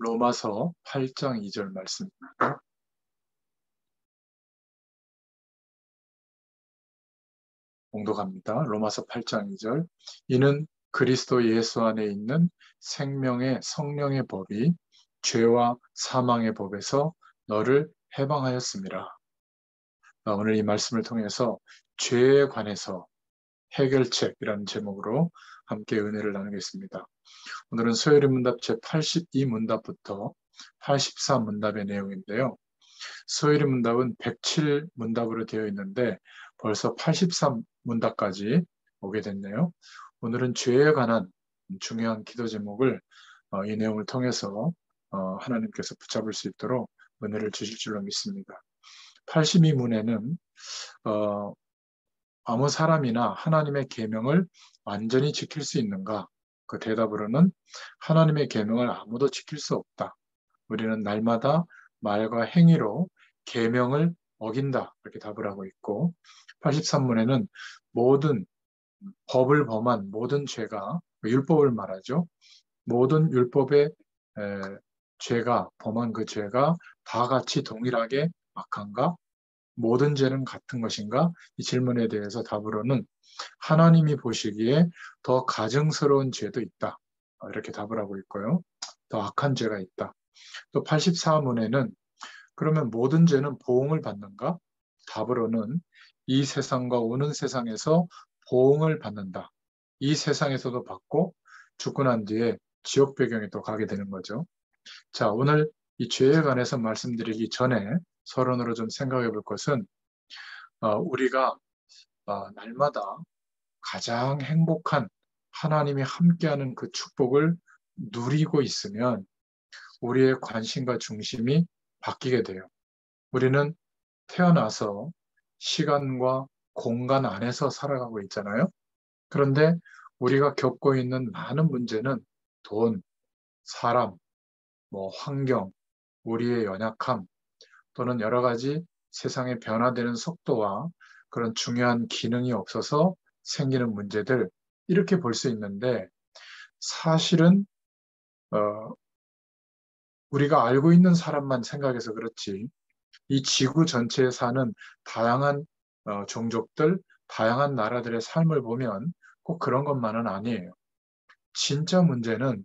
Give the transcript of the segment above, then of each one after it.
로마서 8장 2절 말씀입니다. 봉독합니다. 로마서 8장 2절. 이는 그리스도 예수 안에 있는 생명의 성령의 법이 죄와 사망의 법에서 너를 해방하였습니다. 오늘 이 말씀을 통해서 죄에 관해서 해결책이라는 제목으로 함께 은혜를 나누겠습니다. 오늘은 소요리 문답 제82문답부터 84문답의 내용인데요. 소요리 문답은 107문답으로 되어 있는데 벌써 83문답까지 오게 됐네요. 오늘은 죄에 관한 중요한 기도 제목을 이 내용을 통해서 하나님께서 붙잡을 수 있도록 은혜를 주실 줄로 믿습니다. 82문에는 아무 사람이나 하나님의 계명을 완전히 지킬 수 있는가? 그 대답으로는 하나님의 계명을 아무도 지킬 수 없다. 우리는 날마다 말과 행위로 계명을 어긴다. 이렇게 답을 하고 있고 83문에는 모든 법을 범한 모든 죄가 율법을 말하죠. 모든 율법의 죄가 범한 그 죄가 다 같이 동일하게 악한가? 모든 죄는 같은 것인가? 이 질문에 대해서 답으로는 하나님이 보시기에 더 가증스러운 죄도 있다. 이렇게 답을 하고 있고요. 더 악한 죄가 있다. 또 84문에는 그러면 모든 죄는 보응을 받는가? 답으로는 이 세상과 오는 세상에서 보응을 받는다. 이 세상에서도 받고 죽고 난 뒤에 지옥 배경에 또 가게 되는 거죠. 자, 오늘 이 죄에 관해서 말씀드리기 전에 서론으로 좀 생각해 볼 것은 우리가 날마다 가장 행복한 하나님이 함께하는 그 축복을 누리고 있으면 우리의 관심과 중심이 바뀌게 돼요. 우리는 태어나서 시간과 공간 안에서 살아가고 있잖아요. 그런데 우리가 겪고 있는 많은 문제는 돈, 사람, 환경, 우리의 연약함 또는 여러 가지 세상의 변화되는 속도와 그런 중요한 기능이 없어서 생기는 문제들 이렇게 볼 수 있는데 사실은 우리가 알고 있는 사람만 생각해서 그렇지 이 지구 전체에 사는 다양한 종족들, 다양한 나라들의 삶을 보면 꼭 그런 것만은 아니에요. 진짜 문제는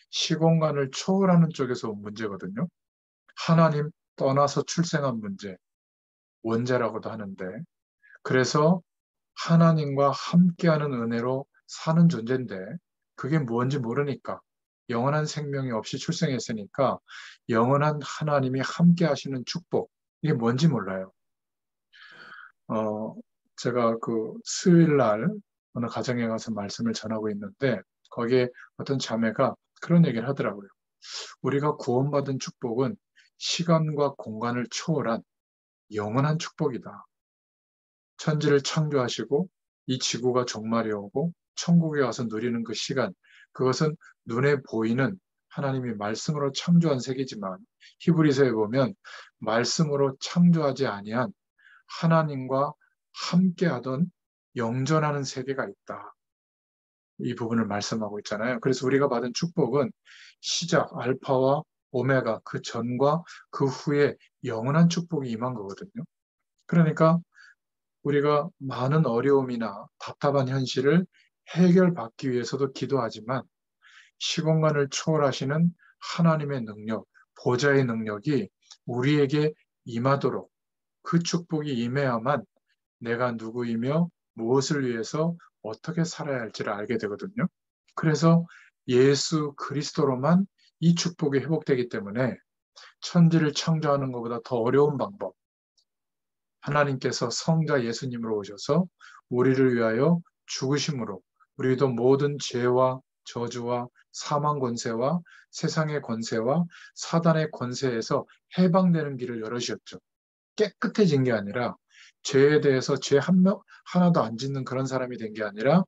시공간을 초월하는 쪽에서 온 문제거든요. 하나님 떠나서 출생한 문제, 원죄라고도 하는데 그래서 하나님과 함께하는 은혜로 사는 존재인데 그게 뭔지 모르니까 영원한 생명이 없이 출생했으니까 영원한 하나님이 함께 하시는 축복 이게 뭔지 몰라요. 어, 제가 그 수요일 날 어느 가정에 가서 말씀을 전하고 있는데 거기에 어떤 자매가 그런 얘기를 하더라고요. 우리가 구원받은 축복은 시간과 공간을 초월한 영원한 축복이다. 천지를 창조하시고 이 지구가 종말이 오고 천국에 가서 누리는 그 시간, 그것은 눈에 보이는 하나님이 말씀으로 창조한 세계지만 히브리서에 보면 말씀으로 창조하지 아니한 하나님과 함께하던 영존하는 세계가 있다. 이 부분을 말씀하고 있잖아요. 그래서 우리가 받은 축복은 시작, 알파와 오메가, 그 전과 그 후에 영원한 축복이 임한 거거든요. 그러니까 우리가 많은 어려움이나 답답한 현실을 해결받기 위해서도 기도하지만 시공간을 초월하시는 하나님의 능력, 보좌의 능력이 우리에게 임하도록 그 축복이 임해야만 내가 누구이며 무엇을 위해서 어떻게 살아야 할지를 알게 되거든요. 그래서 예수 그리스도로만 이 축복이 회복되기 때문에 천지를 창조하는 것보다 더 어려운 방법, 하나님께서 성자 예수님으로 오셔서 우리를 위하여 죽으심으로 우리도 모든 죄와 저주와 사망 권세와 세상의 권세와 사단의 권세에서 해방되는 길을 열어주셨죠. 깨끗해진 게 아니라 죄에 대해서 죄 하나도 안 짓는 그런 사람이 된 게 아니라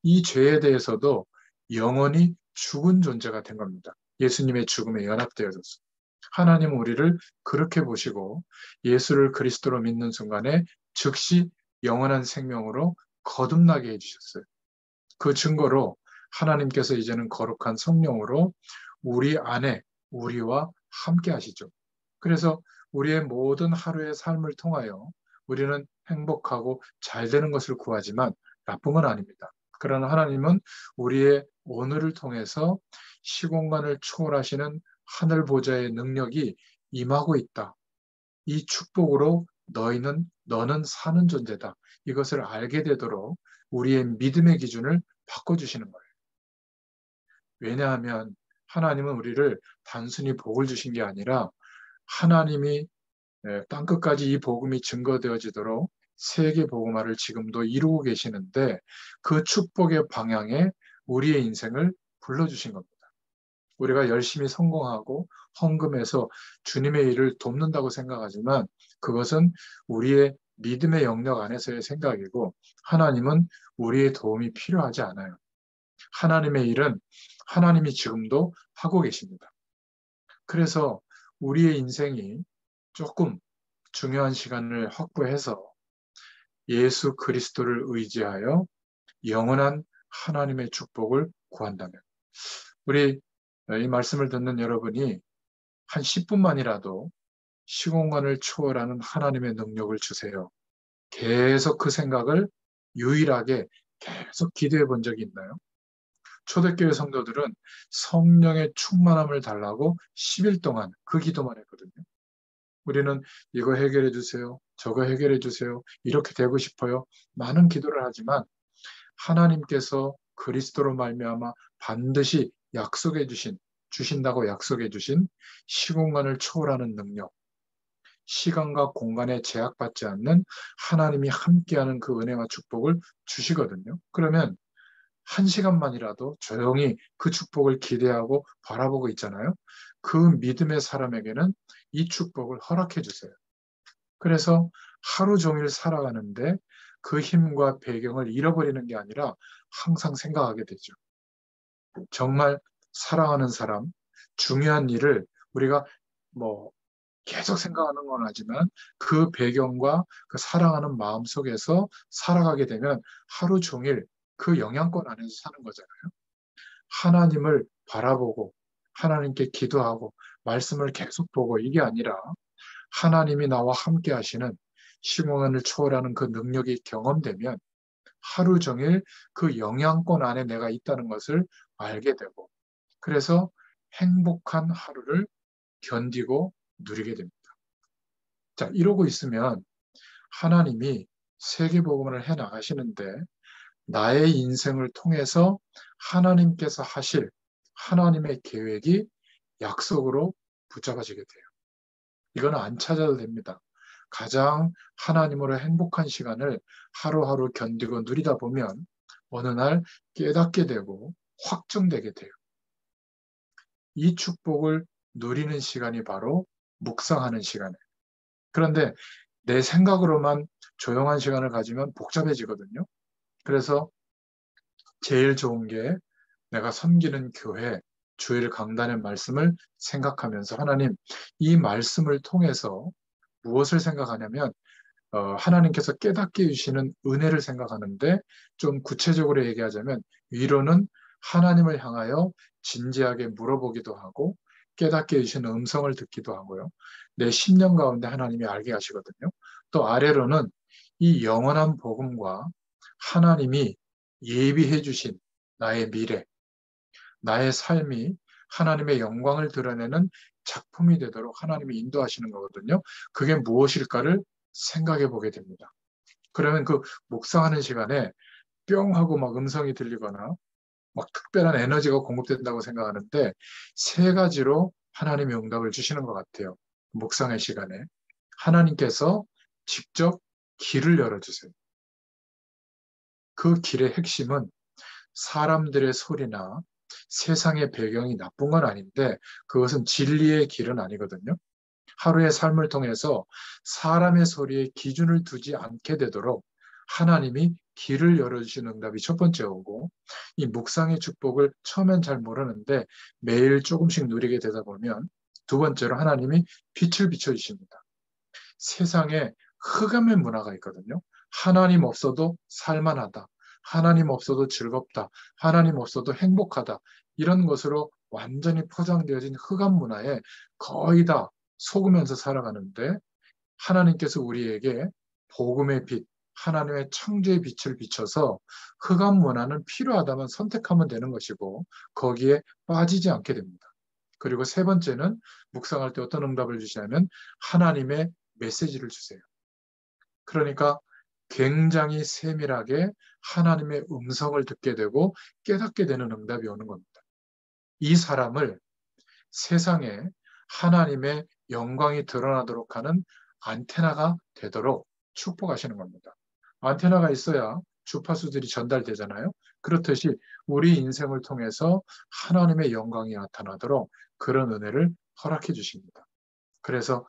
이 죄에 대해서도 영원히 죽은 존재가 된 겁니다. 예수님의 죽음에 연합되어졌어요. 하나님은 우리를 그렇게 보시고 예수를 그리스도로 믿는 순간에 즉시 영원한 생명으로 거듭나게 해주셨어요. 그 증거로 하나님께서 이제는 거룩한 성령으로 우리 안에 우리와 함께 하시죠. 그래서 우리의 모든 하루의 삶을 통하여 우리는 행복하고 잘 되는 것을 구하지만 나쁜 건 아닙니다. 그러나 하나님은 우리의 오늘을 통해서 시공간을 초월하시는 하늘 보좌의 능력이 임하고 있다. 이 축복으로 너는 사는 존재다. 이것을 알게 되도록 우리의 믿음의 기준을 바꿔주시는 거예요. 왜냐하면 하나님은 우리를 단순히 복을 주신 게 아니라 하나님이 땅끝까지 이 복음이 증거되어지도록 세계 복음화를 지금도 이루고 계시는데 그 축복의 방향에 우리의 인생을 불러주신 겁니다. 우리가 열심히 성공하고 헌금해서 주님의 일을 돕는다고 생각하지만 그것은 우리의 믿음의 영역 안에서의 생각이고 하나님은 우리의 도움이 필요하지 않아요. 하나님의 일은 하나님이 지금도 하고 계십니다. 그래서 우리의 인생이 조금 중요한 시간을 확보해서 예수 그리스도를 의지하여 영원한 하나님의 축복을 구한다면 우리 이 말씀을 듣는 여러분이 한 10분만이라도 시공간을 초월하는 하나님의 능력을 주세요. 계속 그 생각을 유일하게 계속 기도해 본 적이 있나요? 초대교회 성도들은 성령의 충만함을 달라고 10일 동안 그 기도만 했거든요. 우리는 이거 해결해 주세요. 저거 해결해 주세요. 이렇게 되고 싶어요. 많은 기도를 하지만 하나님께서 그리스도로 말미암아 반드시 주신다고 약속해 주신 시공간을 초월하는 능력, 시간과 공간에 제약받지 않는 하나님이 함께하는 그 은혜와 축복을 주시거든요. 그러면 한 시간만이라도 조용히 그 축복을 기대하고 바라보고 있잖아요. 그 믿음의 사람에게는 이 축복을 허락해 주세요. 그래서 하루 종일 살아가는데 그 힘과 배경을 잃어버리는 게 아니라 항상 생각하게 되죠. 정말 사랑하는 사람, 중요한 일을 우리가 뭐 계속 생각하는 건 하지만 그 배경과 그 사랑하는 마음 속에서 살아가게 되면 하루 종일 그 영향권 안에서 사는 거잖아요. 하나님을 바라보고 하나님께 기도하고 말씀을 계속 보고 이게 아니라 하나님이 나와 함께 하시는 시공간을 초월하는 그 능력이 경험되면 하루 종일 그 영향권 안에 내가 있다는 것을 알게 되고 그래서 행복한 하루를 견디고 누리게 됩니다. 자, 이러고 있으면 하나님이 세계복음을 해 나가시는데 나의 인생을 통해서 하나님께서 하실 하나님의 계획이 약속으로 붙잡아지게 돼요. 이거는 안 찾아도 됩니다. 가장 하나님으로 행복한 시간을 하루하루 견디고 누리다 보면 어느 날 깨닫게 되고 확정되게 돼요. 이 축복을 누리는 시간이 바로 묵상하는 시간이에요. 그런데 내 생각으로만 조용한 시간을 가지면 복잡해지거든요. 그래서 제일 좋은 게 내가 섬기는 교회, 주일 강단의 말씀을 생각하면서 하나님, 이 말씀을 통해서 무엇을 생각하냐면 하나님께서 깨닫게 해주시는 은혜를 생각하는데 좀 구체적으로 얘기하자면 위로는 하나님을 향하여 진지하게 물어보기도 하고 깨닫게 해주시는 음성을 듣기도 하고요. 내 심령 가운데 하나님이 알게 하시거든요. 또 아래로는 이 영원한 복음과 하나님이 예비해 주신 나의 미래, 나의 삶이 하나님의 영광을 드러내는 작품이 되도록 하나님이 인도하시는 거거든요. 그게 무엇일까를 생각해 보게 됩니다. 그러면 그 묵상하는 시간에 뿅 하고 막 음성이 들리거나 막 특별한 에너지가 공급된다고 생각하는데 세 가지로 하나님의 응답을 주시는 것 같아요. 묵상의 시간에. 하나님께서 직접 길을 열어주세요. 그 길의 핵심은 사람들의 소리나 세상의 배경이 나쁜 건 아닌데 그것은 진리의 길은 아니거든요. 하루의 삶을 통해서 사람의 소리에 기준을 두지 않게 되도록 하나님이 길을 열어주시는 응답이 첫 번째 오고 이 묵상의 축복을 처음엔 잘 모르는데 매일 조금씩 누리게 되다 보면 두 번째로 하나님이 빛을 비춰주십니다. 세상에 흑암의 문화가 있거든요. 하나님 없어도 살만하다. 하나님 없어도 즐겁다. 하나님 없어도 행복하다. 이런 것으로 완전히 포장되어진 흑암 문화에 거의 다 속으면서 살아가는데 하나님께서 우리에게 복음의 빛, 하나님의 창조의 빛을 비춰서 흑암 문화는 필요하다면 선택하면 되는 것이고 거기에 빠지지 않게 됩니다. 그리고 세 번째는 묵상할 때 어떤 응답을 주시냐면 하나님의 메시지를 주세요. 그러니까 굉장히 세밀하게 하나님의 음성을 듣게 되고 깨닫게 되는 응답이 오는 겁니다. 이 사람을 세상에 하나님의 영광이 드러나도록 하는 안테나가 되도록 축복하시는 겁니다. 안테나가 있어야 주파수들이 전달되잖아요. 그렇듯이 우리 인생을 통해서 하나님의 영광이 나타나도록 그런 은혜를 허락해 주십니다. 그래서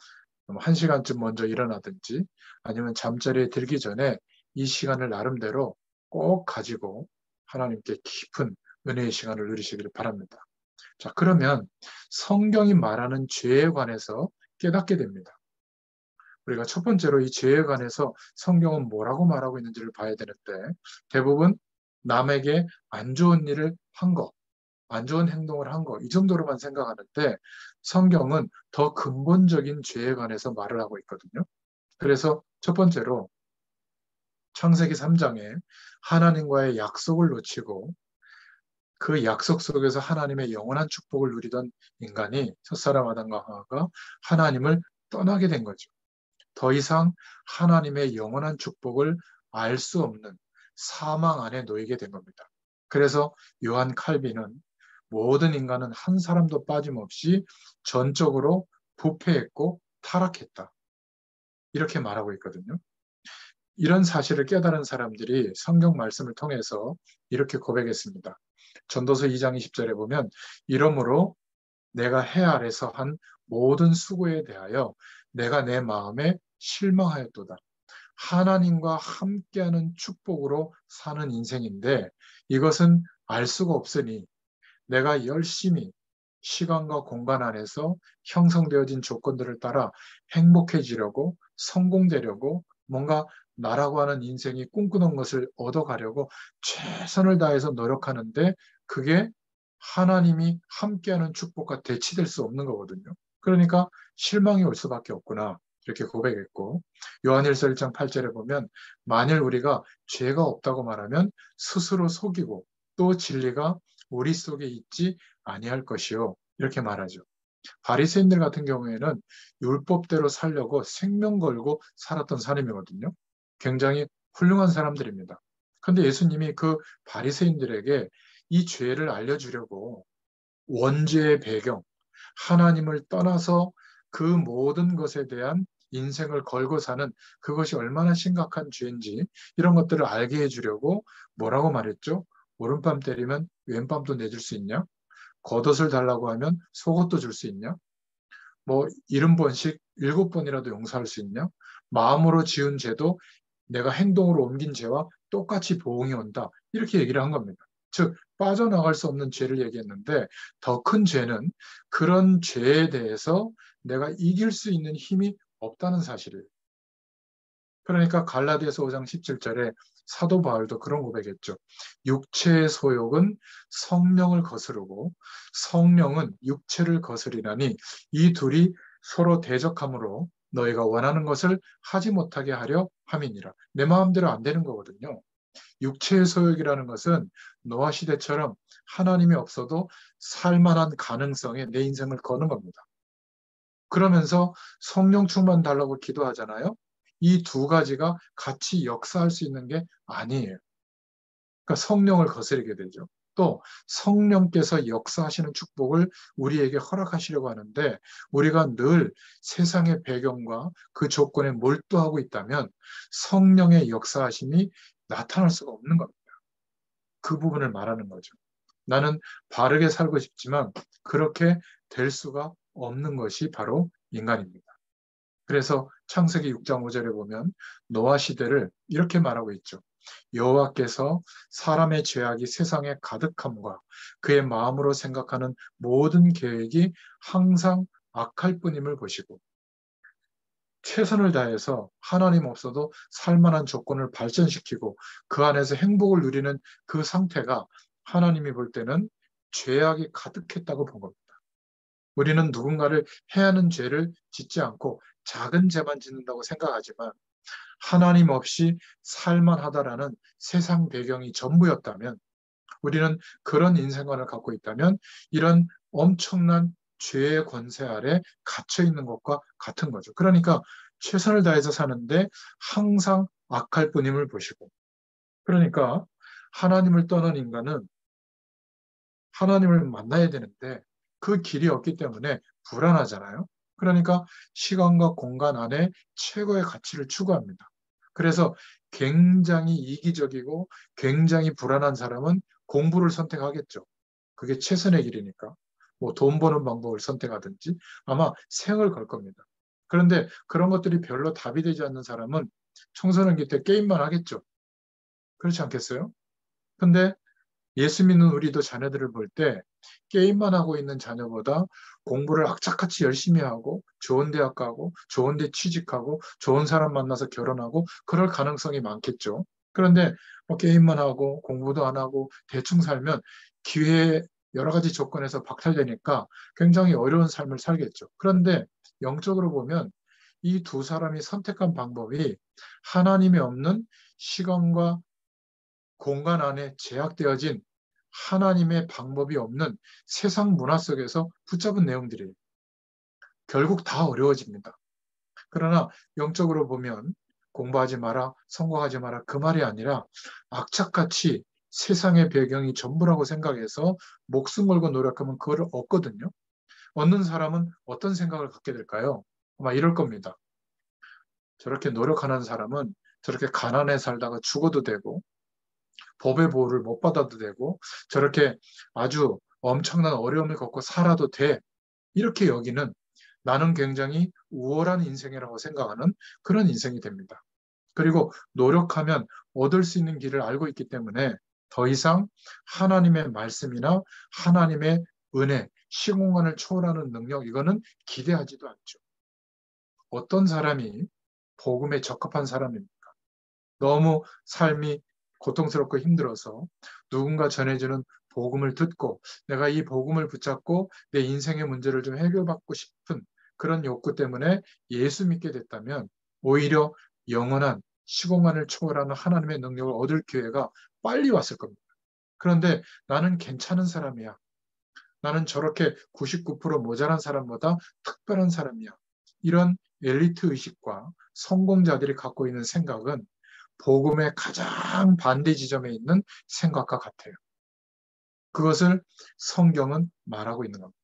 1시간쯤 먼저 일어나든지 아니면 잠자리에 들기 전에 이 시간을 나름대로 꼭 가지고 하나님께 깊은 은혜의 시간을 누리시기를 바랍니다. 자, 그러면 성경이 말하는 죄에 관해서 깨닫게 됩니다. 우리가 첫 번째로 이 죄에 관해서 성경은 뭐라고 말하고 있는지를 봐야 되는데 대부분 남에게 안 좋은 일을 한 거, 안 좋은 행동을 한 거, 이 정도로만 생각하는데 성경은 더 근본적인 죄에 관해서 말을 하고 있거든요. 그래서 첫 번째로 창세기 3장에 하나님과의 약속을 놓치고 그 약속 속에서 하나님의 영원한 축복을 누리던 인간이 첫사람 아담과 하와가 하나님을 떠나게 된 거죠. 더 이상 하나님의 영원한 축복을 알 수 없는 사망 안에 놓이게 된 겁니다. 그래서 요한 칼빈은 모든 인간은 한 사람도 빠짐없이 전적으로 부패했고 타락했다. 이렇게 말하고 있거든요. 이런 사실을 깨달은 사람들이 성경 말씀을 통해서 이렇게 고백했습니다. 전도서 2장 20절에 보면 이러므로 내가 해 아래서 한 모든 수고에 대하여 내가 내 마음에 실망하였도다. 하나님과 함께하는 축복으로 사는 인생인데 이것은 알 수가 없으니 내가 열심히 시간과 공간 안에서 형성되어진 조건들을 따라 행복해지려고 성공되려고 뭔가 나라고 하는 인생이 꿈꾸는 것을 얻어가려고 최선을 다해서 노력하는데 그게 하나님이 함께하는 축복과 대치될 수 없는 거거든요. 그러니까 실망이 올 수밖에 없구나. 이렇게 고백했고 요한일서 1장 8절에 보면 만일 우리가 죄가 없다고 말하면 스스로 속이고 또 진리가 우리 속에 있지 아니할 것이요. 이렇게 말하죠. 바리새인들 같은 경우에는 율법대로 살려고 생명 걸고 살았던 사람이거든요. 굉장히 훌륭한 사람들입니다. 그런데 예수님이 그 바리새인들에게 이 죄를 알려주려고 원죄의 배경, 하나님을 떠나서 그 모든 것에 대한 인생을 걸고 사는 그것이 얼마나 심각한 죄인지 이런 것들을 알게 해주려고 뭐라고 말했죠? 오른밤 때리면 왼밤도 내줄 수 있냐? 겉옷을 달라고 하면 속옷도 줄 수 있냐? 뭐 70번씩 7번이라도 용서할 수 있냐? 마음으로 지은 죄도 내가 행동으로 옮긴 죄와 똑같이 보응이 온다. 이렇게 얘기를 한 겁니다. 즉 빠져나갈 수 없는 죄를 얘기했는데 더 큰 죄는 그런 죄에 대해서 내가 이길 수 있는 힘이 없다는 사실이에요. 그러니까 갈라디아서 5장 17절에 사도 바울도 그런 고백했죠. 육체의 소욕은 성령을 거스르고 성령은 육체를 거스리나니 이 둘이 서로 대적함으로 너희가 원하는 것을 하지 못하게 하려 함이니라. 내 마음대로 안 되는 거거든요. 육체의 소욕이라는 것은 노아 시대처럼 하나님이 없어도 살만한 가능성에 내 인생을 거는 겁니다. 그러면서 성령 충만 달라고 기도하잖아요. 이 두 가지가 같이 역사할 수 있는 게 아니에요. 그러니까 성령을 거스르게 되죠. 또 성령께서 역사하시는 축복을 우리에게 허락하시려고 하는데 우리가 늘 세상의 배경과 그 조건에 몰두하고 있다면 성령의 역사하심이 나타날 수가 없는 겁니다. 그 부분을 말하는 거죠. 나는 바르게 살고 싶지만 그렇게 될 수가 없는 것이 바로 인간입니다. 그래서 창세기 6장 5절에 보면 노아 시대를 이렇게 말하고 있죠. 여호와께서 사람의 죄악이 세상에 가득함과 그의 마음으로 생각하는 모든 계획이 항상 악할 뿐임을 보시고 최선을 다해서 하나님 없어도 살만한 조건을 발전시키고 그 안에서 행복을 누리는 그 상태가 하나님이 볼 때는 죄악이 가득했다고 본 겁니다. 우리는 누군가를 해하는 죄를 짓지 않고 작은 죄만 짓는다고 생각하지만 하나님 없이 살만하다라는 세상 배경이 전부였다면, 우리는 그런 인생관을 갖고 있다면 이런 엄청난 죄의 권세 아래 갇혀 있는 것과 같은 거죠. 그러니까 최선을 다해서 사는데 항상 악할 뿐임을 보시고, 그러니까 하나님을 떠난 인간은 하나님을 만나야 되는데 그 길이 없기 때문에 불안하잖아요. 그러니까 시간과 공간 안에 최고의 가치를 추구합니다. 그래서 굉장히 이기적이고 굉장히 불안한 사람은 공부를 선택하겠죠. 그게 최선의 길이니까. 뭐 돈 버는 방법을 선택하든지 아마 생을 걸 겁니다. 그런데 그런 것들이 별로 답이 되지 않는 사람은 청소년기 때 게임만 하겠죠. 그렇지 않겠어요? 근데 예수 믿는 우리도 자녀들을 볼 때 게임만 하고 있는 자녀보다 공부를 악착같이 열심히 하고 좋은 대학 가고 좋은 데 취직하고 좋은 사람 만나서 결혼하고 그럴 가능성이 많겠죠. 그런데 뭐 게임만 하고 공부도 안 하고 대충 살면 기회 여러 가지 조건에서 박탈되니까 굉장히 어려운 삶을 살겠죠. 그런데 영적으로 보면 이 두 사람이 선택한 방법이 하나님이 없는 시간과 공간 안에 제약되어진 하나님의 방법이 없는 세상 문화 속에서 붙잡은 내용들이에요. 결국 다 어려워집니다. 그러나 영적으로 보면 공부하지 마라, 성공하지 마라 그 말이 아니라 악착같이 세상의 배경이 전부라고 생각해서 목숨 걸고 노력하면 그걸 얻거든요. 얻는 사람은 어떤 생각을 갖게 될까요? 아마 이럴 겁니다. 저렇게 노력하는 사람은 저렇게 가난해 살다가 죽어도 되고 법의 보호를 못 받아도 되고 저렇게 아주 엄청난 어려움을 겪고 살아도 돼. 이렇게 여기는 나는 굉장히 우월한 인생이라고 생각하는 그런 인생이 됩니다. 그리고 노력하면 얻을 수 있는 길을 알고 있기 때문에 더 이상 하나님의 말씀이나 하나님의 은혜, 시공간을 초월하는 능력, 이거는 기대하지도 않죠. 어떤 사람이 복음에 적합한 사람입니까? 너무 삶이 고통스럽고 힘들어서 누군가 전해주는 복음을 듣고 내가 이 복음을 붙잡고 내 인생의 문제를 좀 해결받고 싶은 그런 욕구 때문에 예수 믿게 됐다면 오히려 영원한 시공간을 초월하는 하나님의 능력을 얻을 기회가 빨리 왔을 겁니다. 그런데 나는 괜찮은 사람이야. 나는 저렇게 99% 모자란 사람보다 특별한 사람이야. 이런 엘리트 의식과 성공자들이 갖고 있는 생각은 복음의 가장 반대 지점에 있는 생각과 같아요. 그것을 성경은 말하고 있는 겁니다.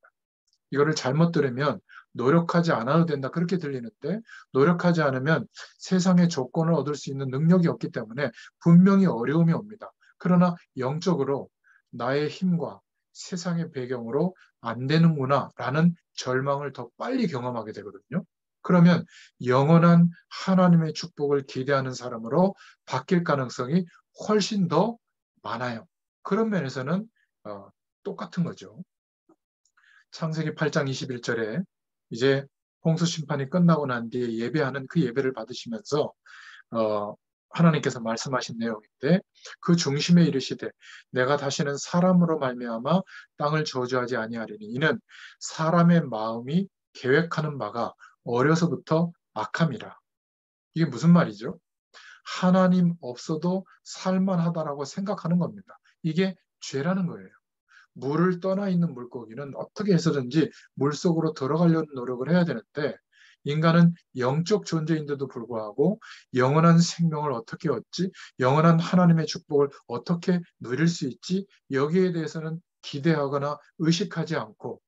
이거를 잘못 들으면 노력하지 않아도 된다 그렇게 들리는데 노력하지 않으면 세상의 조건을 얻을 수 있는 능력이 없기 때문에 분명히 어려움이 옵니다. 그러나 영적으로 나의 힘과 세상의 배경으로 안 되는구나 라는 절망을 더 빨리 경험하게 되거든요. 그러면 영원한 하나님의 축복을 기대하는 사람으로 바뀔 가능성이 훨씬 더 많아요. 그런 면에서는 똑같은 거죠. 창세기 8장 21절에 이제 홍수 심판이 끝나고 난 뒤에 예배하는 그 예배를 받으시면서 어, 하나님께서 말씀하신 내용인데 그 중심에 이르시되 내가 다시는 사람으로 말미암아 땅을 저주하지 아니하리니 이는 사람의 마음이 계획하는 바가 어려서부터 악함이라. 이게 무슨 말이죠? 하나님 없어도 살만하다라고 생각하는 겁니다. 이게 죄라는 거예요. 물을 떠나 있는 물고기는 어떻게 해서든지 물속으로 들어가려는 노력을 해야 되는데 인간은 영적 존재인데도 불구하고 영원한 생명을 어떻게 얻지? 영원한 하나님의 축복을 어떻게 누릴 수 있지? 여기에 대해서는 기대하거나 의식하지 않고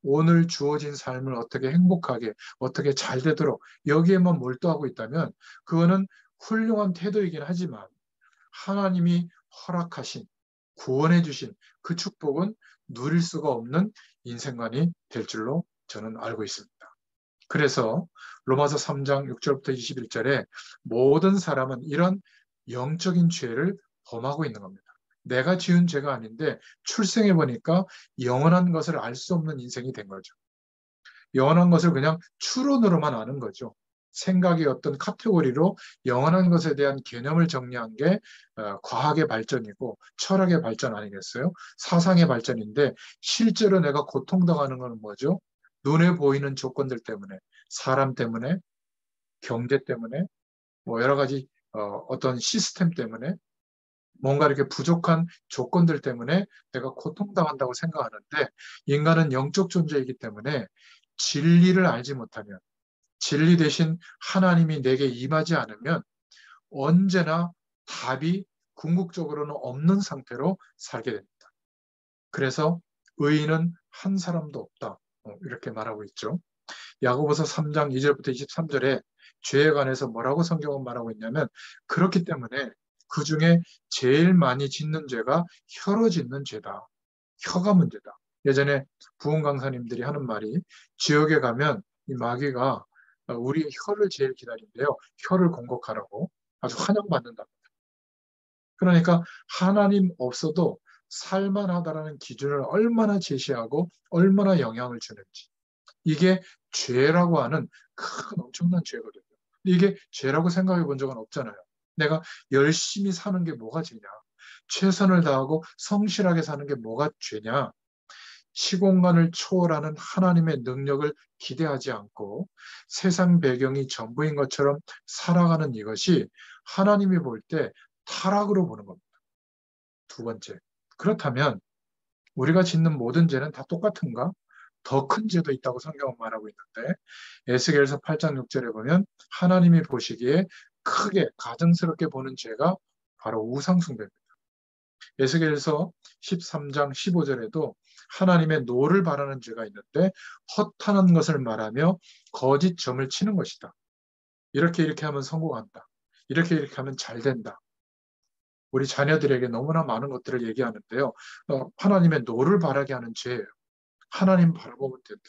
오늘 주어진 삶을 어떻게 행복하게, 어떻게 잘 되도록 여기에만 몰두하고 있다면 그거는 훌륭한 태도이긴 하지만 하나님이 허락하신, 구원해 주신 그 축복은 누릴 수가 없는 인생관이 될 줄로 저는 알고 있습니다. 그래서 로마서 3장 6절부터 21절에 모든 사람은 이런 영적인 죄를 범하고 있는 겁니다. 내가 지은 죄가 아닌데 출생해 보니까 영원한 것을 알 수 없는 인생이 된 거죠. 영원한 것을 그냥 추론으로만 아는 거죠. 생각의 어떤 카테고리로 영원한 것에 대한 개념을 정리한 게 과학의 발전이고 철학의 발전 아니겠어요? 사상의 발전인데 실제로 내가 고통당하는 건 뭐죠? 눈에 보이는 조건들 때문에, 사람 때문에, 경제 때문에, 뭐 여러 가지 어떤 시스템 때문에 뭔가 이렇게 부족한 조건들 때문에 내가 고통당한다고 생각하는데 인간은 영적 존재이기 때문에 진리를 알지 못하면 진리 대신 하나님이 내게 임하지 않으면 언제나 답이 궁극적으로는 없는 상태로 살게 됩니다. 그래서 의인은 한 사람도 없다. 이렇게 말하고 있죠. 야고보서 3장 2절부터 23절에 죄에 관해서 뭐라고 성경은 말하고 있냐면 그렇기 때문에 그 중에 제일 많이 짓는 죄가 혀로 짓는 죄다. 혀가 문제다. 예전에 부흥 강사님들이 하는 말이 지옥에 가면 이 마귀가 우리의 혀를 제일 기다린대요. 혀를 공격하라고 아주 환영받는다. 그러니까 하나님 없어도 살만하다라는 기준을 얼마나 제시하고 얼마나 영향을 주는지. 이게 죄라고 하는 큰 엄청난 죄거든요. 이게 죄라고 생각해 본 적은 없잖아요. 내가 열심히 사는 게 뭐가 죄냐? 최선을 다하고 성실하게 사는 게 뭐가 죄냐? 시공간을 초월하는 하나님의 능력을 기대하지 않고 세상 배경이 전부인 것처럼 살아가는 이것이 하나님이 볼 때 타락으로 보는 겁니다. 두 번째. 그렇다면 우리가 짓는 모든 죄는 다 똑같은가? 더 큰 죄도 있다고 성경은 말하고 있는데 에스겔서 8장 6절에 보면 하나님이 보시기에 크게 가증스럽게 보는 죄가 바로 우상숭배입니다. 에스겔서 13장 15절에도 하나님의 노를 바라는 죄가 있는데 허탄한 것을 말하며 거짓 점을 치는 것이다. 이렇게 하면 성공한다. 이렇게 하면 잘 된다. 우리 자녀들에게 너무나 많은 것들을 얘기하는데요. 하나님의 노를 바라게 하는 죄예요. 하나님 바라보면 된다.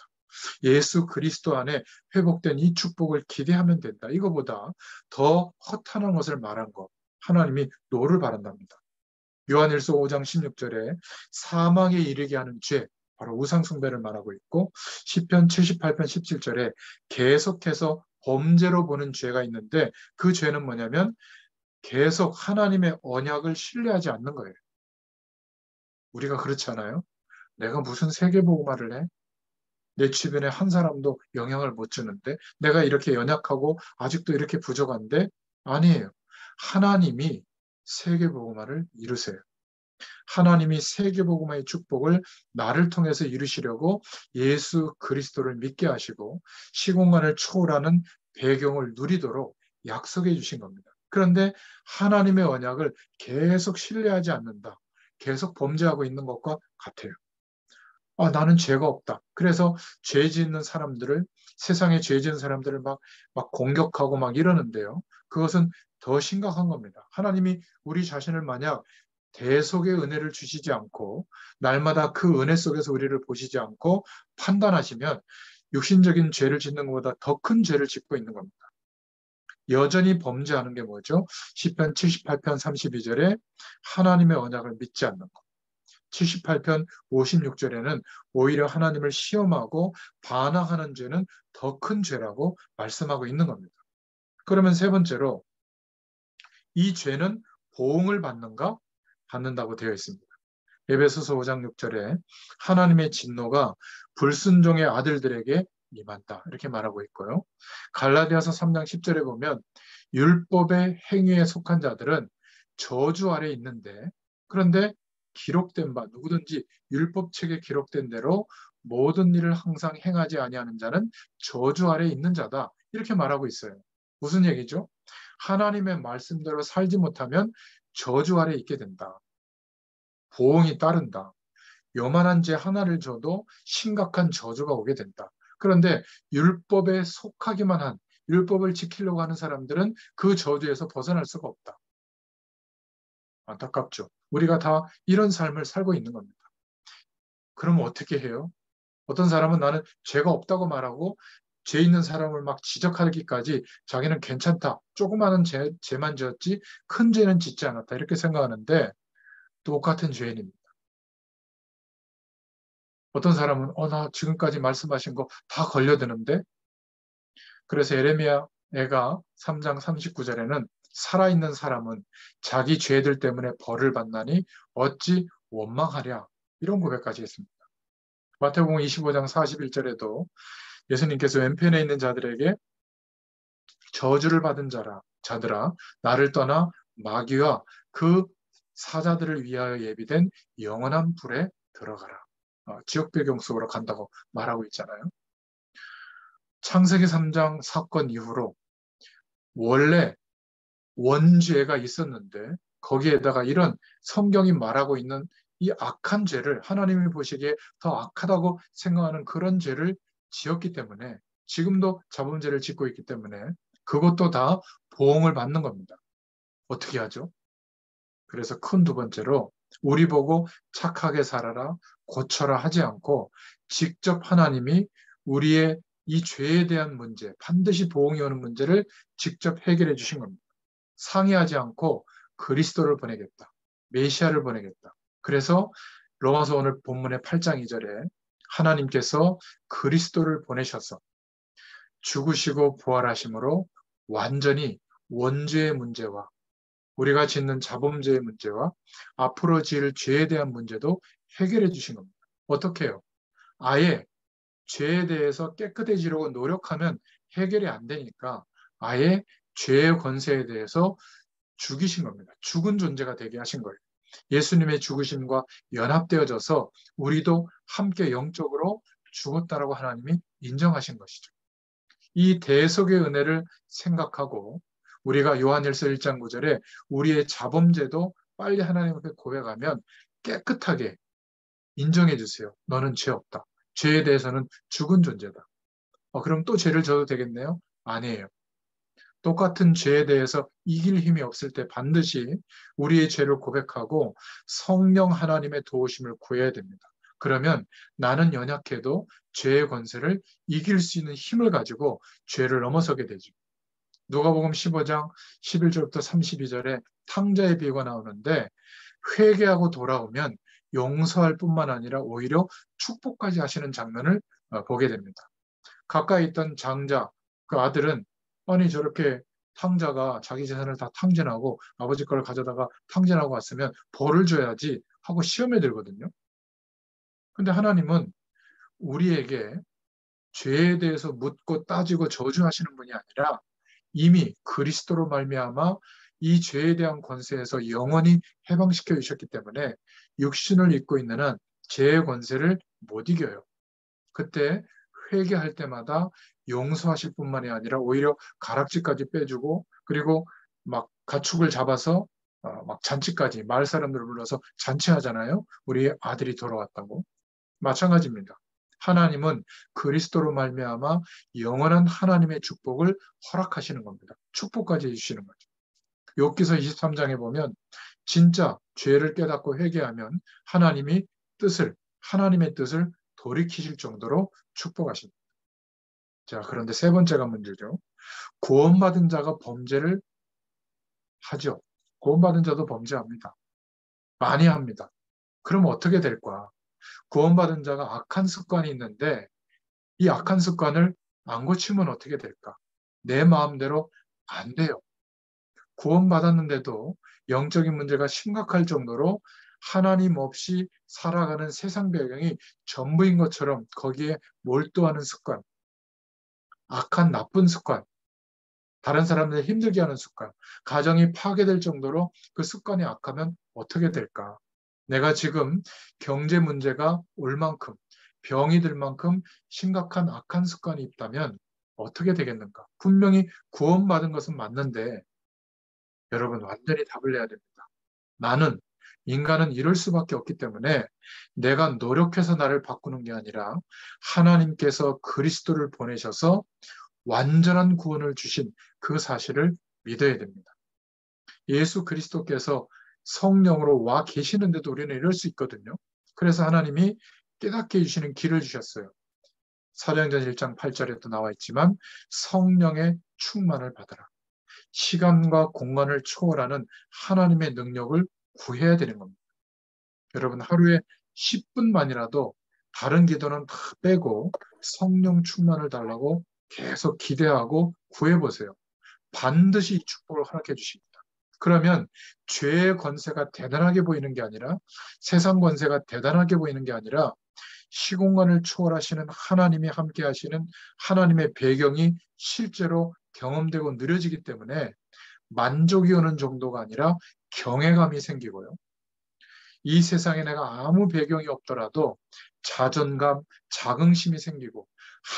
예수 그리스도 안에 회복된 이 축복을 기대하면 된다. 이거보다 더 허탄한 것을 말한 것. 하나님이 노를 바란답니다. 요한일서 5장 16절에 사망에 이르게 하는 죄, 바로 우상숭배를 말하고 있고 시편 78편 17절에 계속해서 범죄로 보는 죄가 있는데 그 죄는 뭐냐면 계속 하나님의 언약을 신뢰하지 않는 거예요. 우리가 그렇지 않아요? 내가 무슨 세계복음화를 해? 내 주변에 한 사람도 영향을 못 주는데 내가 이렇게 연약하고 아직도 이렇게 부족한데 아니에요. 하나님이 세계복음화를 이루세요. 하나님이 세계복음화의 축복을 나를 통해서 이루시려고 예수 그리스도를 믿게 하시고 시공간을 초월하는 배경을 누리도록 약속해 주신 겁니다. 그런데 하나님의 언약을 계속 신뢰하지 않는다. 계속 범죄하고 있는 것과 같아요. 나는 죄가 없다. 그래서 죄 짓는 사람들을, 세상에 죄 짓는 사람들을 막 공격하고 막 이러는데요. 그것은 더 심각한 겁니다. 하나님이 우리 자신을 만약 대속의 은혜를 주시지 않고, 날마다 그 은혜 속에서 우리를 보시지 않고 판단하시면 육신적인 죄를 짓는 것보다 더 큰 죄를 짓고 있는 겁니다. 여전히 범죄하는 게 뭐죠? 시편 78편 32절에 하나님의 언약을 믿지 않는 것. 78편 56절에는 오히려 하나님을 시험하고 반항하는 죄는 더 큰 죄라고 말씀하고 있는 겁니다. 그러면 세 번째로 이 죄는 보응을 받는가? 받는다고 되어 있습니다. 에베소서 5장 6절에 하나님의 진노가 불순종의 아들들에게 임한다. 이렇게 말하고 있고요. 갈라디아서 3장 10절에 보면 율법의 행위에 속한 자들은 저주 아래 있는데 그런데 기록된 바 누구든지 율법책에 기록된 대로 모든 일을 항상 행하지 아니하는 자는 저주 아래 있는 자다. 이렇게 말하고 있어요. 무슨 얘기죠? 하나님의 말씀대로 살지 못하면 저주 아래 있게 된다. 보응이 따른다. 요만한 죄 하나를 줘도 심각한 저주가 오게 된다. 그런데 율법에 속하기만 한, 율법을 지키려고 하는 사람들은 그 저주에서 벗어날 수가 없다. 안타깝죠. 우리가 다 이런 삶을 살고 있는 겁니다. 그럼 어떻게 해요? 어떤 사람은 나는 죄가 없다고 말하고 죄 있는 사람을 막 지적하기까지 자기는 괜찮다. 조그마한 죄만 지었지 큰 죄는 짓지 않았다. 이렇게 생각하는데 똑같은 죄인입니다. 어떤 사람은 나 지금까지 말씀하신 거 다 걸려드는데 그래서 에레미야 애가 3장 39절에는 살아있는 사람은 자기 죄들 때문에 벌을 받나니 어찌 원망하랴. 이런 고백까지 했습니다. 마태복음 25장 41절에도 예수님께서 왼편에 있는 자들에게 저주를 받은 자들아 나를 떠나 마귀와 그 사자들을 위하여 예비된 영원한 불에 들어가라. 지옥 배경 속으로 간다고 말하고 있잖아요. 창세기 3장 사건 이후로 원래 원죄가 있었는데 거기에다가 이런 성경이 말하고 있는 이 악한 죄를 하나님이 보시기에 더 악하다고 생각하는 그런 죄를 지었기 때문에 지금도 자범죄를 짓고 있기 때문에 그것도 다 보응을 받는 겁니다. 어떻게 하죠? 그래서 큰 두 번째로 우리 보고 착하게 살아라, 고쳐라 하지 않고 직접 하나님이 우리의 이 죄에 대한 문제, 반드시 보응이 오는 문제를 직접 해결해 주신 겁니다. 상의하지 않고 그리스도를 보내겠다. 메시아를 보내겠다. 그래서 로마서 오늘 본문의 8장 2절에 하나님께서 그리스도를 보내셔서 죽으시고 부활하심으로 완전히 원죄의 문제와 우리가 짓는 자범죄의 문제와 앞으로 지을 죄에 대한 문제도 해결해 주신 겁니다. 어떻게 해요? 아예 죄에 대해서 깨끗해지려고 노력하면 해결이 안 되니까 아예 죄의 권세에 대해서 죽이신 겁니다. 죽은 존재가 되게 하신 거예요. 예수님의 죽으심과 연합되어져서 우리도 함께 영적으로 죽었다라고 하나님이 인정하신 것이죠. 이 대속의 은혜를 생각하고 우리가 요한일서 1장 9절에 우리의 자범죄도 빨리 하나님 앞에 고백하면 깨끗하게 인정해 주세요. 너는 죄 없다. 죄에 대해서는 죽은 존재다. 그럼 또 죄를 져도 되겠네요? 아니에요. 똑같은 죄에 대해서 이길 힘이 없을 때 반드시 우리의 죄를 고백하고 성령 하나님의 도우심을 구해야 됩니다. 그러면 나는 연약해도 죄의 권세를 이길 수 있는 힘을 가지고 죄를 넘어서게 되죠. 누가복음 15장 11절부터 32절에 탕자의 비유가 나오는데 회개하고 돌아오면 용서할 뿐만 아니라 오히려 축복까지 하시는 장면을 보게 됩니다. 가까이 있던 장자, 그 아들은 아니 저렇게 탕자가 자기 재산을 다 탕진하고 아버지 걸 가져다가 탕진하고 왔으면 벌을 줘야지 하고 시험에 들거든요. 근데 하나님은 우리에게 죄에 대해서 묻고 따지고 저주하시는 분이 아니라 이미 그리스도로 말미암아 이 죄에 대한 권세에서 영원히 해방시켜 주셨기 때문에 육신을 입고 있는 한 죄의 권세를 못 이겨요. 그때 회개할 때마다 용서하실 뿐만이 아니라 오히려 가락지까지 빼주고 그리고 막 가축을 잡아서 막 잔치까지 마을 사람들을 불러서 잔치하잖아요. 우리 아들이 돌아왔다고. 마찬가지입니다. 하나님은 그리스도로 말미암아 영원한 하나님의 축복을 허락하시는 겁니다. 축복까지 해주시는 거죠. 욥기서 23장에 보면 진짜 죄를 깨닫고 회개하면 하나님의 뜻을 돌이키실 정도로 축복하십니다. 자, 그런데 세 번째가 문제죠. 구원받은 자가 범죄를 하죠. 구원받은 자도 범죄합니다. 많이 합니다. 그럼 어떻게 될까? 구원받은 자가 악한 습관이 있는데 이 악한 습관을 안 고치면 어떻게 될까? 내 마음대로 안 돼요. 구원받았는데도 영적인 문제가 심각할 정도로 하나님 없이 살아가는 세상 배경이 전부인 것처럼 거기에 몰두하는 습관, 악한 나쁜 습관, 다른 사람들 힘들게 하는 습관, 가정이 파괴될 정도로 그 습관이 악하면 어떻게 될까? 내가 지금 경제 문제가 올 만큼, 병이 들 만큼 심각한 악한 습관이 있다면 어떻게 되겠는가? 분명히 구원받은 것은 맞는데 여러분 완전히 답을 내야 됩니다. 인간은 이럴 수밖에 없기 때문에 내가 노력해서 나를 바꾸는 게 아니라 하나님께서 그리스도를 보내셔서 완전한 구원을 주신 그 사실을 믿어야 됩니다. 예수 그리스도께서 성령으로 와 계시는데도 우리는 이럴 수 있거든요. 그래서 하나님이 깨닫게 해주시는 길을 주셨어요. 사도행전 1장 8절에도 나와 있지만 성령의 충만을 받아라. 시간과 공간을 초월하는 하나님의 능력을 구해야 되는 겁니다. 여러분 하루에 10분만이라도 다른 기도는 다 빼고 성령 충만을 달라고 계속 기대하고 구해보세요. 반드시 이 축복을 허락해 주십니다. 그러면 죄의 권세가 대단하게 보이는 게 아니라, 세상 권세가 대단하게 보이는 게 아니라, 시공간을 초월하시는 하나님이 함께 하시는 하나님의 배경이 실제로 경험되고 느려지기 때문에 만족이 오는 정도가 아니라 경외감이 생기고요. 이 세상에 내가 아무 배경이 없더라도 자존감, 자긍심이 생기고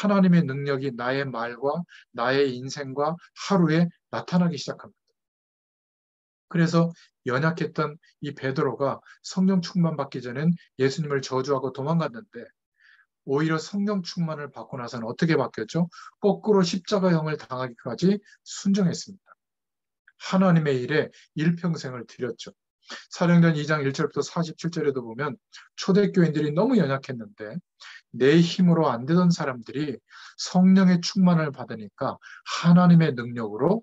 하나님의 능력이 나의 말과 나의 인생과 하루에 나타나기 시작합니다. 그래서 연약했던 이 베드로가 성령 충만 받기 전엔 예수님을 저주하고 도망갔는데, 오히려 성령 충만을 받고 나서는 어떻게 바뀌었죠? 거꾸로 십자가형을 당하기까지 순종했습니다. 하나님의 일에 일평생을 드렸죠. 사도행전 2장 1절부터 47절에도 보면 초대교인들이 너무 연약했는데 내 힘으로 안 되던 사람들이 성령의 충만을 받으니까 하나님의 능력으로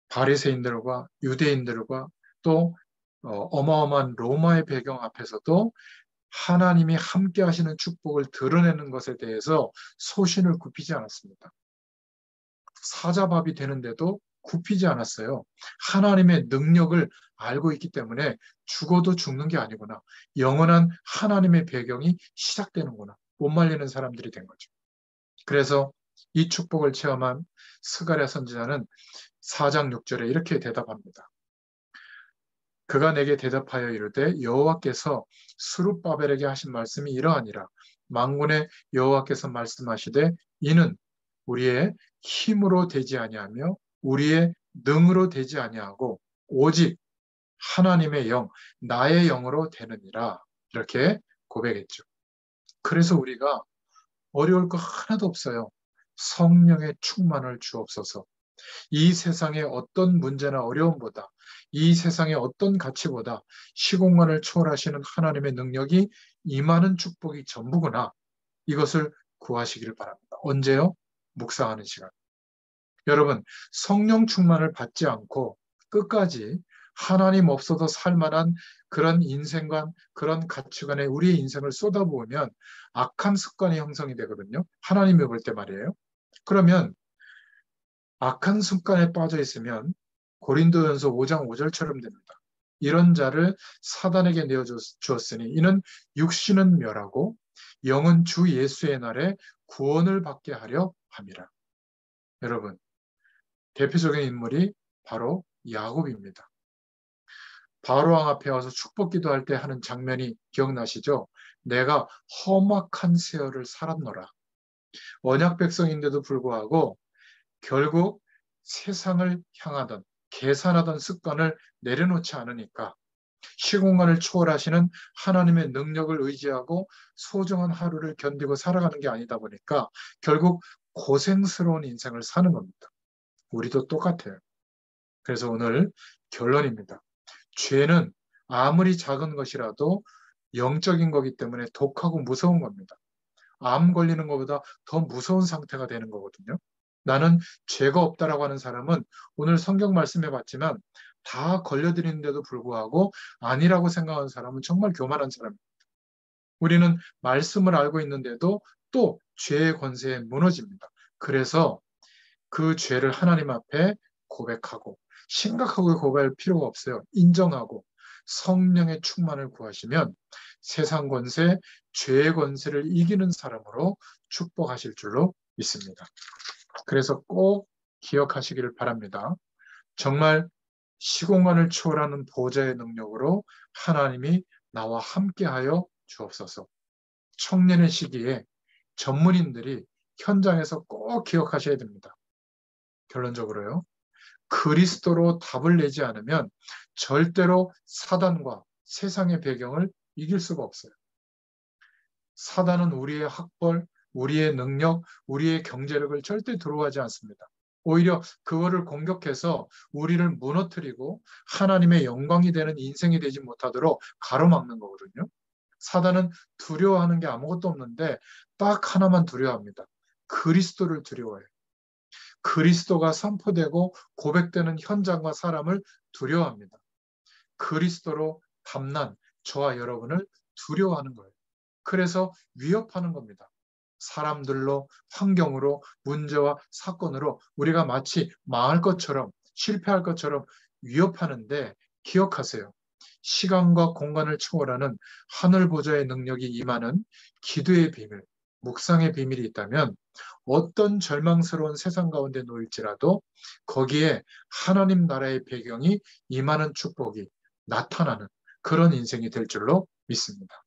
바리새인들과 유대인들과 또 어마어마한 로마의 배경 앞에서도 하나님이 함께 하시는 축복을 드러내는 것에 대해서 소신을 굽히지 않았습니다. 사자밥이 되는데도 굽히지 않았어요. 하나님의 능력을 알고 있기 때문에 죽어도 죽는 게 아니구나. 영원한 하나님의 배경이 시작되는구나. 못 말리는 사람들이 된 거죠. 그래서 이 축복을 체험한 스가랴 선지자는 4장 6절에 이렇게 대답합니다. 그가 내게 대답하여 이르되 여호와께서 스룹바벨에게 하신 말씀이 이러하니라. 만군의 여호와께서 말씀하시되 이는 우리의 힘으로 되지 아니하며 우리의 능으로 되지 아니하고 오직 하나님의 영, 나의 영으로 되느니라. 이렇게 고백했죠. 그래서 우리가 어려울 거 하나도 없어요. 성령의 충만을 주옵소서. 이 세상의 어떤 문제나 어려움보다, 이 세상의 어떤 가치보다 시공간을 초월하시는 하나님의 능력이 임하는 축복이 전부구나. 이것을 구하시기를 바랍니다. 언제요? 묵상하는 시간. 여러분, 성령 충만을 받지 않고 끝까지 하나님 없어도 살만한 그런 인생관, 그런 가치관에 우리의 인생을 쏟아부으면 악한 습관이 형성이 되거든요. 하나님이 볼 때 말이에요. 그러면 악한 습관에 빠져 있으면 고린도전서 5장 5절처럼 됩니다. 이런 자를 사단에게 내어 주었으니 이는 육신은 멸하고 영은 주 예수의 날에 구원을 받게 하려 함이라. 여러분, 대표적인 인물이 바로 야곱입니다. 바로왕 앞에 와서 축복 기도할 때 하는 장면이 기억나시죠? 내가 험악한 세월을 살았노라. 언약 백성인데도 불구하고 결국 세상을 향하던 계산하던 습관을 내려놓지 않으니까 시공간을 초월하시는 하나님의 능력을 의지하고 소중한 하루를 견디고 살아가는 게 아니다 보니까 결국 고생스러운 인생을 사는 겁니다. 우리도 똑같아요. 그래서 오늘 결론입니다. 죄는 아무리 작은 것이라도 영적인 거기 때문에 독하고 무서운 겁니다. 암 걸리는 것보다 더 무서운 상태가 되는 거거든요. 나는 죄가 없다라고 하는 사람은 오늘 성경 말씀해 봤지만 다 걸려드리는데도 불구하고 아니라고 생각하는 사람은 정말 교만한 사람입니다. 우리는 말씀을 알고 있는데도 또 죄의 권세에 무너집니다. 그래서 그 죄를 하나님 앞에 고백하고 심각하게 고백할 필요가 없어요. 인정하고 성령의 충만을 구하시면 세상 권세, 죄의 권세를 이기는 사람으로 축복하실 줄로 믿습니다. 그래서 꼭 기억하시기를 바랍니다. 정말 시공간을 초월하는 보좌의 능력으로 하나님이 나와 함께하여 주옵소서. 청년의 시기에 전문인들이 현장에서 꼭 기억하셔야 됩니다. 결론적으로요. 그리스도로 답을 내지 않으면 절대로 사단과 세상의 배경을 이길 수가 없어요. 사단은 우리의 학벌, 우리의 능력, 우리의 경제력을 절대 두려워하지 않습니다. 오히려 그거를 공격해서 우리를 무너뜨리고 하나님의 영광이 되는 인생이 되지 못하도록 가로막는 거거든요. 사단은 두려워하는 게 아무것도 없는데 딱 하나만 두려워합니다. 그리스도를 두려워해요. 그리스도가 선포되고 고백되는 현장과 사람을 두려워합니다. 그리스도로 담난 저와 여러분을 두려워하는 거예요. 그래서 위협하는 겁니다. 사람들로, 환경으로, 문제와 사건으로 우리가 마치 망할 것처럼, 실패할 것처럼 위협하는데, 기억하세요. 시간과 공간을 초월하는 하늘 보좌의 능력이 임하는 기도의 비밀, 묵상의 비밀이 있다면 어떤 절망스러운 세상 가운데 놓일지라도 거기에 하나님 나라의 배경이 임하는 축복이 나타나는 그런 인생이 될 줄로 믿습니다.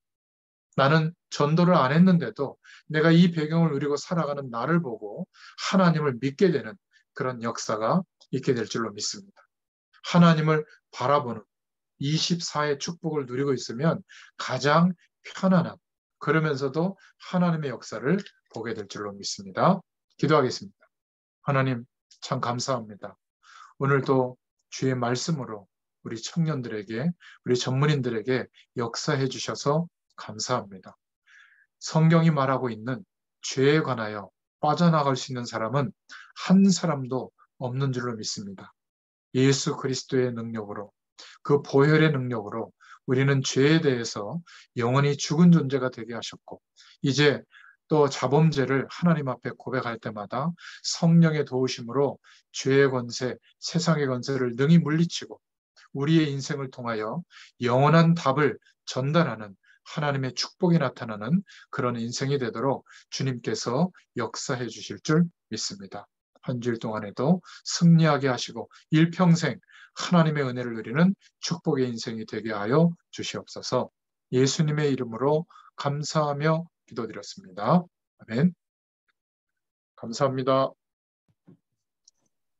나는 전도를 안 했는데도 내가 이 배경을 누리고 살아가는 나를 보고 하나님을 믿게 되는 그런 역사가 있게 될 줄로 믿습니다. 하나님을 바라보는 24의 축복을 누리고 있으면 가장 편안한, 그러면서도 하나님의 역사를 보게 될 줄로 믿습니다. 기도하겠습니다. 하나님, 참 감사합니다. 오늘도 주의 말씀으로 우리 청년들에게, 우리 전문인들에게 역사해 주셔서 감사합니다. 성경이 말하고 있는 죄에 관하여 빠져나갈 수 있는 사람은 한 사람도 없는 줄로 믿습니다. 예수 그리스도의 능력으로, 그 보혈의 능력으로 우리는 죄에 대해서 영원히 죽은 존재가 되게 하셨고, 이제 또 자범죄를 하나님 앞에 고백할 때마다 성령의 도우심으로 죄의 권세, 세상의 권세를 능히 물리치고 우리의 인생을 통하여 영원한 답을 전달하는 하나님의 축복이 나타나는 그런 인생이 되도록 주님께서 역사해 주실 줄 믿습니다. 한 주일 동안에도 승리하게 하시고 일평생 하나님의 은혜를 누리는 축복의 인생이 되게 하여 주시옵소서. 예수님의 이름으로 감사하며 기도드렸습니다. 아멘. 감사합니다.